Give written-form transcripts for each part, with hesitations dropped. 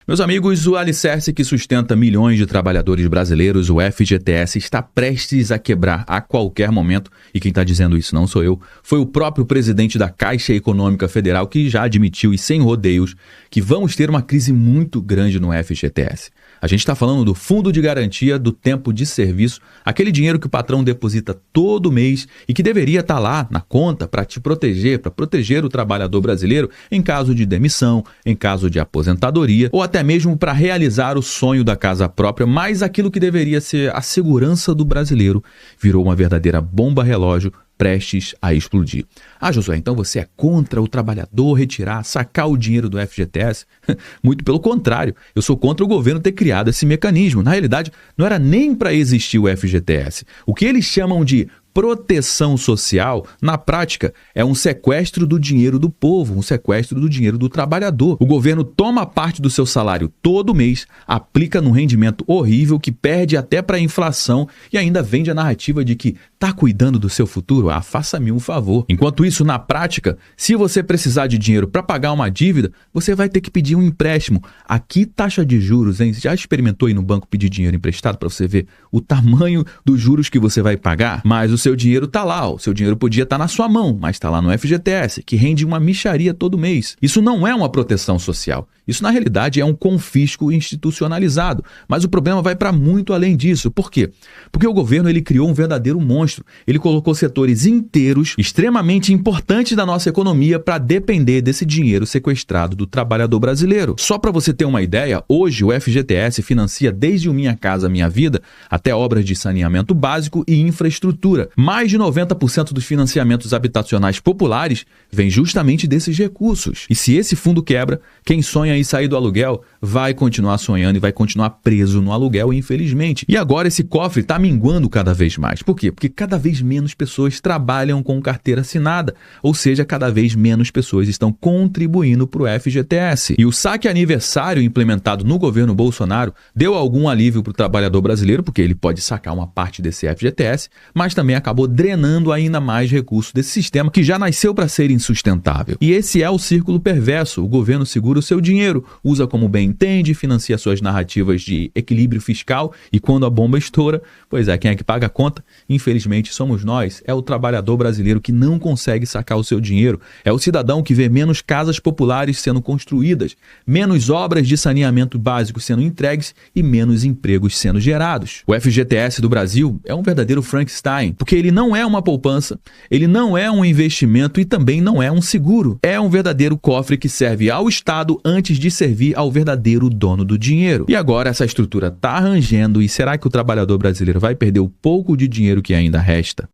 Meus amigos, o alicerce que sustenta milhões de trabalhadores brasileiros, o FGTS, está prestes a quebrar a qualquer momento. E quem está dizendo isso não sou eu, foi o próprio presidente da Caixa Econômica Federal que já admitiu, e sem rodeios, que vamos ter uma crise muito grande no FGTS. A gente está falando do Fundo de Garantia do Tempo de Serviço, aquele dinheiro que o patrão deposita todo mês e que deveria estar lá na conta para te proteger, para proteger o trabalhador brasileiro em caso de demissão, em caso de aposentadoria ou até mesmo para realizar o sonho da casa própria, mas aquilo que deveria ser a segurança do brasileiro virou uma verdadeira bomba relógio prestes a explodir. Josué, então você é contra o trabalhador retirar, sacar o dinheiro do FGTS? Muito pelo contrário, eu sou contra o governo ter criado esse mecanismo. Na realidade, não era nem para existir o FGTS. O que eles chamam de proteção social, na prática, é um sequestro do dinheiro do povo, um sequestro do dinheiro do trabalhador. O governo toma parte do seu salário todo mês, aplica num rendimento horrível que perde até para a inflação e ainda vende a narrativa de que está cuidando do seu futuro. Faça-me um favor. Enquanto isso, na prática, se você precisar de dinheiro para pagar uma dívida, você vai ter que pedir um empréstimo. Aqui, taxa de juros, hein? Você já experimentou ir no banco pedir dinheiro emprestado para você ver o tamanho dos juros que você vai pagar? Mas o seu dinheiro está lá, o seu dinheiro podia estar na sua mão, mas está lá no FGTS, que rende uma mixaria todo mês. Isso não é uma proteção social. Isso, na realidade, é um confisco institucionalizado. Mas o problema vai para muito além disso. Por quê? Porque o governo ele criou um verdadeiro monstro. Ele colocou setores inteiros, extremamente importantes da nossa economia, para depender desse dinheiro sequestrado do trabalhador brasileiro. Só para você ter uma ideia, hoje o FGTS financia desde o Minha Casa Minha Vida até obras de saneamento básico e infraestrutura. Mais de 90% dos financiamentos habitacionais populares vem justamente desses recursos. E se esse fundo quebra, quem sonha em sair do aluguel vai continuar sonhando e vai continuar preso no aluguel, infelizmente. E agora esse cofre está minguando cada vez mais. Por quê? Porque cada vez menos pessoas trabalham com carteira assinada, ou seja, cada vez menos pessoas estão contribuindo para o FGTS. E o saque aniversário implementado no governo Bolsonaro deu algum alívio para o trabalhador brasileiro, porque ele pode sacar uma parte desse FGTS, mas também acabou drenando ainda mais recursos desse sistema que já nasceu para ser insustentável. E esse é o círculo perverso. O governo segura o seu dinheiro, usa como bem entende, financia suas narrativas de equilíbrio fiscal e quando a bomba estoura, pois é, quem é que paga a conta? Infelizmente somos nós, é o trabalhador brasileiro que não consegue sacar o seu dinheiro, é o cidadão que vê menos casas populares sendo construídas, menos obras de saneamento básico sendo entregues e menos empregos sendo gerados. O FGTS do Brasil é um verdadeiro Frankenstein, porque ele não é uma poupança, ele não é um investimento e também não é um seguro. É um verdadeiro cofre que serve ao Estado antes de servir ao verdadeiro dono do dinheiro. E agora essa estrutura está rangendo e será que o trabalhador brasileiro vai perder o pouco de dinheiro que ainda resta?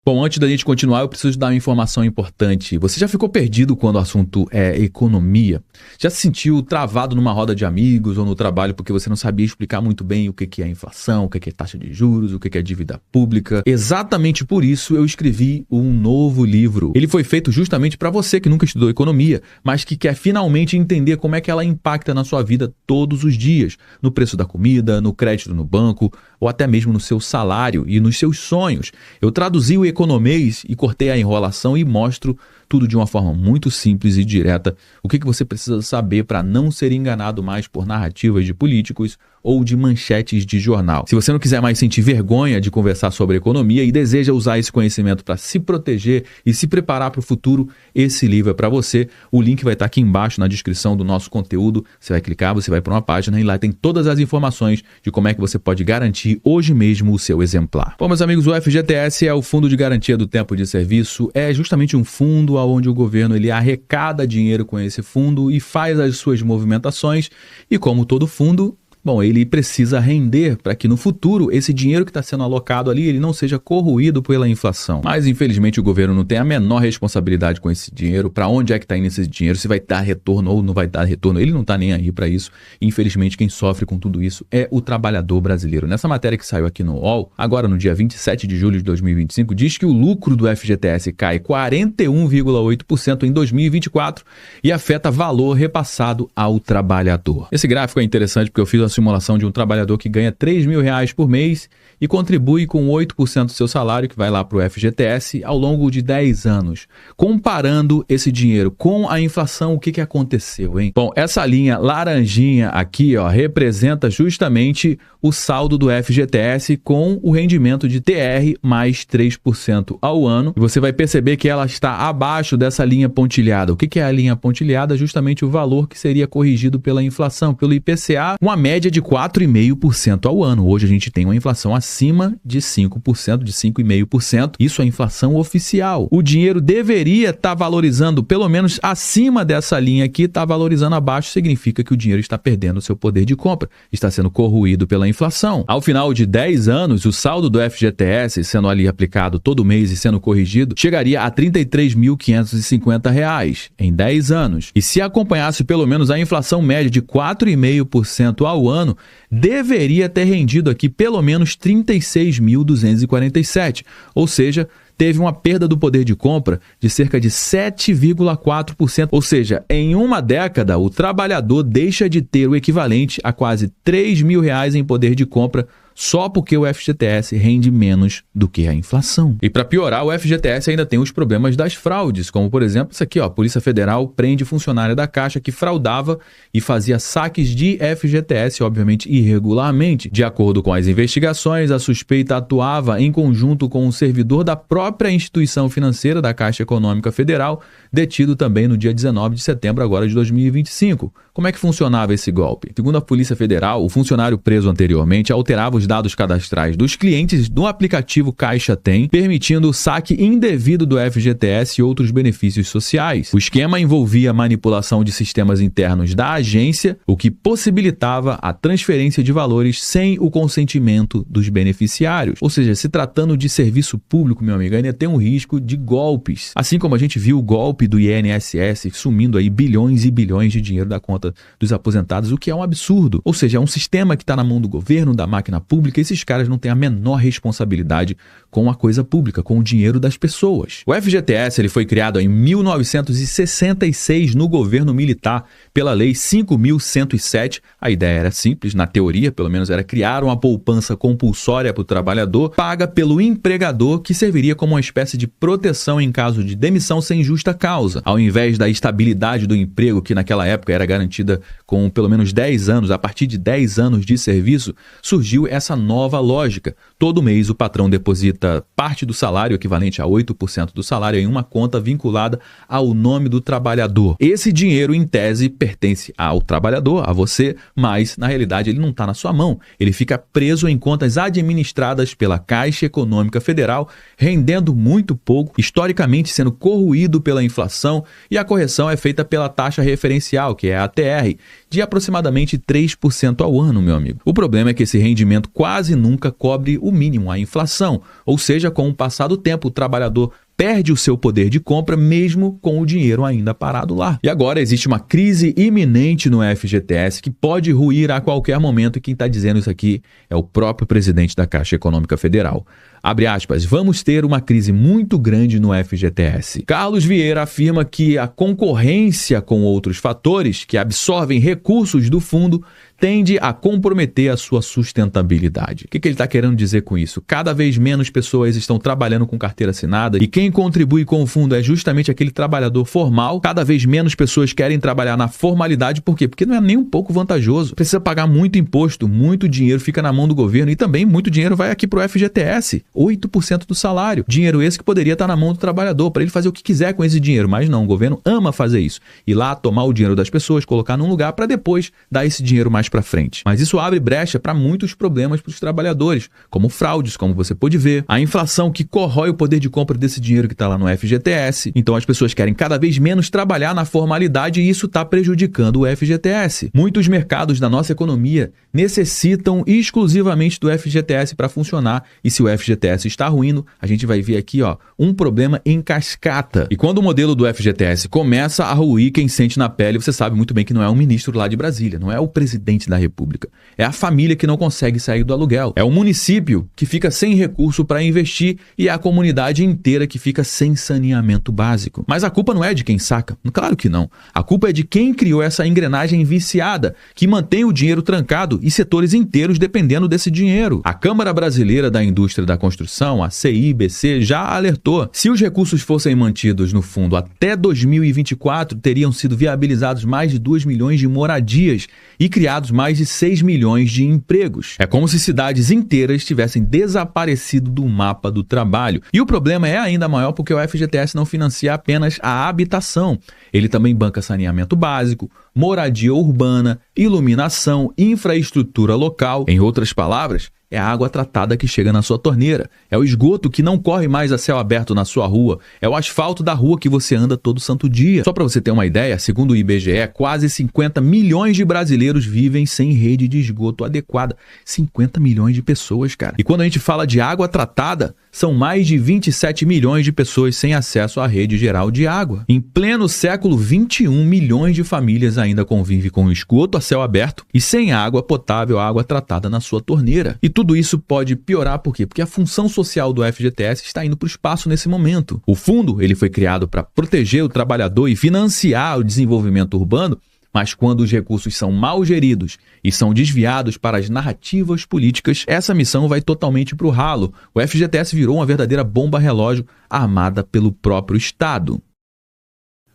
Bom, antes da gente continuar, eu preciso dar uma informação importante. Você já ficou perdido quando o assunto é economia? Já se sentiu travado numa roda de amigos ou no trabalho porque você não sabia explicar muito bem o que é inflação, o que é taxa de juros, o que é dívida pública? Exatamente por isso eu escrevi um novo livro. Ele foi feito justamente para você que nunca estudou economia, mas que quer finalmente entender como é que ela impacta na sua vida todos os dias. No preço da comida, no crédito no banco ou até mesmo no seu salário e nos seus sonhos. Eu traduzi o economês e cortei a enrolação e mostro tudo de uma forma muito simples e direta. O que você precisa saber para não ser enganado mais por narrativas de políticos ou de manchetes de jornal. Se você não quiser mais sentir vergonha de conversar sobre economia e deseja usar esse conhecimento para se proteger e se preparar para o futuro, esse livro é para você. O link vai estar aqui embaixo na descrição do nosso conteúdo. Você vai clicar, você vai para uma página e lá tem todas as informações de como é que você pode garantir hoje mesmo o seu exemplar. Bom, meus amigos, o FGTS é o Fundo de Garantia do Tempo de Serviço. É justamente um fundo onde o governo ele arrecada dinheiro com esse fundo e faz as suas movimentações e, como todo fundo, bom, ele precisa render para que no futuro esse dinheiro que está sendo alocado ali ele não seja corroído pela inflação. Mas infelizmente o governo não tem a menor responsabilidade com esse dinheiro, para onde é que está indo esse dinheiro, se vai dar retorno ou não vai dar retorno, ele não está nem aí para isso. Infelizmente quem sofre com tudo isso é o trabalhador brasileiro. Nessa matéria que saiu aqui no UOL, agora no dia 27 de julho de 2025, diz que o lucro do FGTS cai 41,8% em 2024 e afeta valor repassado ao trabalhador. Esse gráfico é interessante porque eu fiz simulação de um trabalhador que ganha R$3.000 por mês e contribui com 8% do seu salário, que vai lá para o FGTS, ao longo de 10 anos. Comparando esse dinheiro com a inflação, o que aconteceu, hein? Bom, essa linha laranjinha aqui, ó, representa justamente o saldo do FGTS com o rendimento de TR mais 3% ao ano. E você vai perceber que ela está abaixo dessa linha pontilhada. O que é a linha pontilhada? Justamente o valor que seria corrigido pela inflação, pelo IPCA, uma média de 4,5% ao ano. Hoje a gente tem uma inflação acima de 5%, de 5,5%. Isso é a inflação oficial. O dinheiro deveria estar valorizando pelo menos acima dessa linha aqui, está valorizando abaixo, significa que o dinheiro está perdendo seu poder de compra, está sendo corroído pela inflação. Ao final de 10 anos, o saldo do FGTS, sendo ali aplicado todo mês e sendo corrigido, chegaria a R$ 33.550 em 10 anos. E se acompanhasse pelo menos a inflação média de 4,5% ao ano, deveria ter rendido aqui pelo menos 36.247, ou seja, teve uma perda do poder de compra de cerca de 7,4%. Ou seja, em uma década, o trabalhador deixa de ter o equivalente a quase R$3.000 em poder de compra só porque o FGTS rende menos do que a inflação. E para piorar, o FGTS ainda tem os problemas das fraudes, como por exemplo isso aqui, ó, a Polícia Federal prende funcionária da Caixa que fraudava e fazia saques de FGTS, obviamente irregularmente. De acordo com as investigações, a suspeita atuava em conjunto com um servidor da própria instituição financeira da Caixa Econômica Federal, detido também no dia 19 de setembro agora de 2025. Como é que funcionava esse golpe? Segundo a Polícia Federal, o funcionário preso anteriormente alterava os dados cadastrais dos clientes do aplicativo Caixa Tem, permitindo o saque indevido do FGTS e outros benefícios sociais. O esquema envolvia a manipulação de sistemas internos da agência, o que possibilitava a transferência de valores sem o consentimento dos beneficiários. Ou seja, se tratando de serviço público, meu amigo, ainda tem um risco de golpes. Assim como a gente viu o golpe do INSS sumindo aí bilhões e bilhões de dinheiro da conta dos aposentados, o que é um absurdo. Ou seja, é um sistema que está na mão do governo, da máquina pública, esses caras não têm a menor responsabilidade com a coisa pública, com o dinheiro das pessoas. O FGTS ele foi criado em 1966 no governo militar pela Lei 5.107. A ideia era simples, na teoria, pelo menos, era criar uma poupança compulsória para o trabalhador, paga pelo empregador, que serviria como uma espécie de proteção em caso de demissão sem justa causa. Ao invés da estabilidade do emprego, que naquela época era garantida com pelo menos 10 anos, a partir de 10 anos de serviço, surgiu essa nova lógica. Todo mês o patrão deposita parte do salário, equivalente a 8% do salário, em uma conta vinculada ao nome do trabalhador. Esse dinheiro, em tese, pertence ao trabalhador, a você, mas, na realidade, ele não está na sua mão. Ele fica preso em contas administradas pela Caixa Econômica Federal, rendendo muito pouco, historicamente sendo corroído pela inflação, e a correção é feita pela taxa referencial, que é a TR, de aproximadamente 3% ao ano, meu amigo. O problema é que esse rendimento quase nunca cobre o mínimo, a inflação, ou seja, com o passar do tempo, o trabalhador perde o seu poder de compra mesmo com o dinheiro ainda parado lá. E agora existe uma crise iminente no FGTS que pode ruir a qualquer momento, e quem está dizendo isso aqui é o próprio presidente da Caixa Econômica Federal. Abre aspas, vamos ter uma crise muito grande no FGTS. Carlos Vieira afirma que a concorrência com outros fatores que absorvem recursos do fundo tende a comprometer a sua sustentabilidade. O que ele está querendo dizer com isso? Cada vez menos pessoas estão trabalhando com carteira assinada e quem contribui com o fundo é justamente aquele trabalhador formal. Cada vez menos pessoas querem trabalhar na formalidade. Por quê? Porque não é nem um pouco vantajoso. Precisa pagar muito imposto, muito dinheiro fica na mão do governo e também muito dinheiro vai aqui para o FGTS. 8% do salário. Dinheiro esse que poderia estar na mão do trabalhador para ele fazer o que quiser com esse dinheiro. Mas não, o governo ama fazer isso. Ir lá, tomar o dinheiro das pessoas, colocar num lugar para depois dar esse dinheiro mais para frente. Mas isso abre brecha para muitos problemas para os trabalhadores, como fraudes, como você pode ver, a inflação que corrói o poder de compra desse dinheiro que está lá no FGTS. Então as pessoas querem cada vez menos trabalhar na formalidade e isso está prejudicando o FGTS. Muitos mercados da nossa economia necessitam exclusivamente do FGTS para funcionar e se o FGTS FGTS está ruindo, a gente vai ver aqui, ó, um problema em cascata. E quando o modelo do FGTS começa a ruir, quem sente na pele, você sabe muito bem que não é um ministro lá de Brasília, não é o presidente da República. É a família que não consegue sair do aluguel. É o município que fica sem recurso para investir e é a comunidade inteira que fica sem saneamento básico. Mas a culpa não é de quem saca. Claro que não. A culpa é de quem criou essa engrenagem viciada que mantém o dinheiro trancado e setores inteiros dependendo desse dinheiro. A Câmara Brasileira da Indústria da Construção, a CIBC, já alertou. Se os recursos fossem mantidos no fundo até 2024, teriam sido viabilizados mais de 2 milhões de moradias e criados mais de 6 milhões de empregos. É como se cidades inteiras tivessem desaparecido do mapa do trabalho. E o problema é ainda maior porque o FGTS não financia apenas a habitação. Ele também banca saneamento básico, moradia urbana, iluminação, infraestrutura local. Em outras palavras, é a água tratada que chega na sua torneira. É o esgoto que não corre mais a céu aberto na sua rua. É o asfalto da rua que você anda todo santo dia. Só para você ter uma ideia, segundo o IBGE, quase 50 milhões de brasileiros vivem sem rede de esgoto adequada. 50 milhões de pessoas, cara. E quando a gente fala de água tratada, são mais de 27 milhões de pessoas sem acesso à rede geral de água. Em pleno século XXI, milhões de famílias ainda convivem com esgoto a céu aberto e sem água potável, água tratada na sua torneira. E tudo isso pode piorar por quê? Porque a função social do FGTS está indo para o espaço nesse momento. O fundo ele foi criado para proteger o trabalhador e financiar o desenvolvimento urbano, mas quando os recursos são mal geridos e são desviados para as narrativas políticas, essa missão vai totalmente para o ralo. O FGTS virou uma verdadeira bomba relógio armada pelo próprio Estado.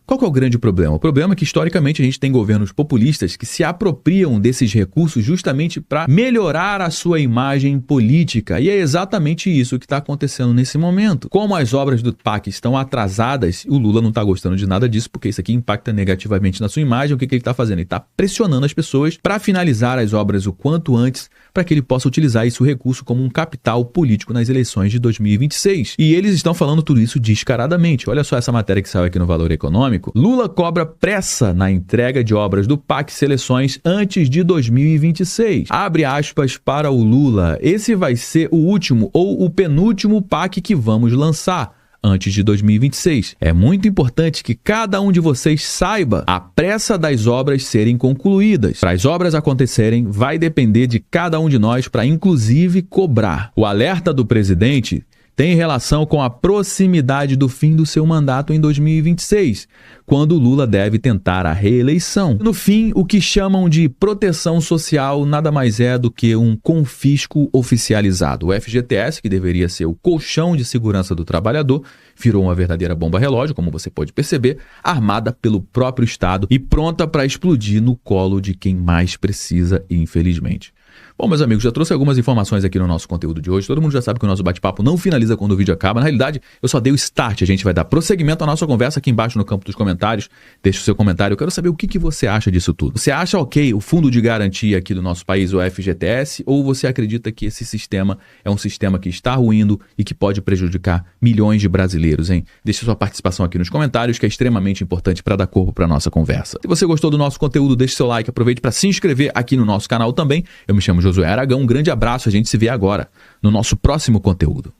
Qual que é o grande problema? O problema é que, historicamente, a gente tem governos populistas que se apropriam desses recursos justamente para melhorar a sua imagem política. E é exatamente isso que está acontecendo nesse momento. Como as obras do PAC estão atrasadas, o Lula não está gostando de nada disso, porque isso aqui impacta negativamente na sua imagem. O que ele está fazendo? Ele está pressionando as pessoas para finalizar as obras o quanto antes, para que ele possa utilizar esse recurso como um capital político nas eleições de 2026. E eles estão falando tudo isso descaradamente. Olha só essa matéria que saiu aqui no Valor Econômico. Lula cobra pressa na entrega de obras do PAC Seleções antes de 2026. Abre aspas para o Lula. Esse vai ser o último ou o penúltimo PAC que vamos lançar antes de 2026. É muito importante que cada um de vocês saiba a pressa das obras serem concluídas. Para as obras acontecerem, vai depender de cada um de nós para, inclusive, cobrar. O alerta do presidente tem relação com a proximidade do fim do seu mandato em 2026, quando Lula deve tentar a reeleição. No fim, o que chamam de proteção social nada mais é do que um confisco oficializado. O FGTS, que deveria ser o colchão de segurança do trabalhador, virou uma verdadeira bomba relógio, como você pode perceber, armada pelo próprio Estado e pronta para explodir no colo de quem mais precisa, infelizmente. Bom, meus amigos, já trouxe algumas informações aqui no nosso conteúdo de hoje. Todo mundo já sabe que o nosso bate-papo não finaliza quando o vídeo acaba. Na realidade, eu só dei o start. A gente vai dar prosseguimento à nossa conversa aqui embaixo no campo dos comentários. Deixe o seu comentário. Eu quero saber o que você acha disso tudo. Você acha ok o fundo de garantia aqui do nosso país, o FGTS, ou você acredita que esse sistema é um sistema que está ruindo e que pode prejudicar milhões de brasileiros, hein? Deixe sua participação aqui nos comentários, que é extremamente importante para dar corpo para a nossa conversa. Se você gostou do nosso conteúdo, deixe seu like, aproveite para se inscrever aqui no nosso canal também. Eu me chamo Josué Aragão, um grande abraço, a gente se vê agora no nosso próximo conteúdo.